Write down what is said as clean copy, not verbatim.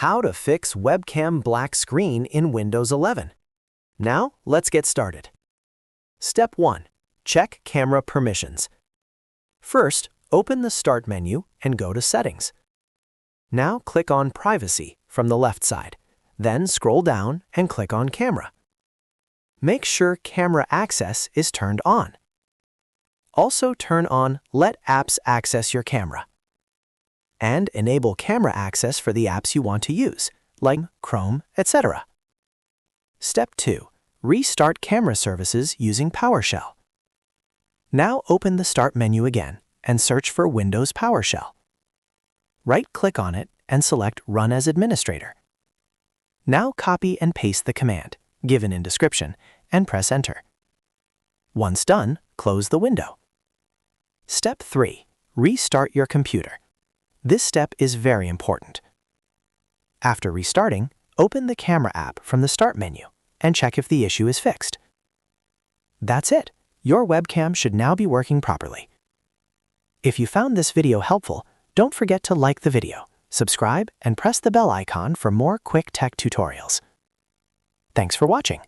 How to fix webcam black screen in Windows 11. Now, let's get started. Step 1. Check camera permissions. First, open the Start menu and go to Settings. Now click on Privacy from the left side. Then scroll down and click on Camera. Make sure Camera Access is turned on. Also turn on Let Apps Access Your Camera. And enable camera access for the apps you want to use, like Chrome, etc. Step 2. Restart camera services using PowerShell. Now open the Start menu again and search for Windows PowerShell. Right-click on it and select Run as Administrator. Now copy and paste the command, given in description, and press Enter. Once done, close the window. Step 3. Restart your computer. This step is very important. After restarting, open the Camera app from the Start menu and check if the issue is fixed. That's it. Your webcam should now be working properly. If you found this video helpful, don't forget to like the video, subscribe, and press the bell icon for more quick tech tutorials. Thanks for watching.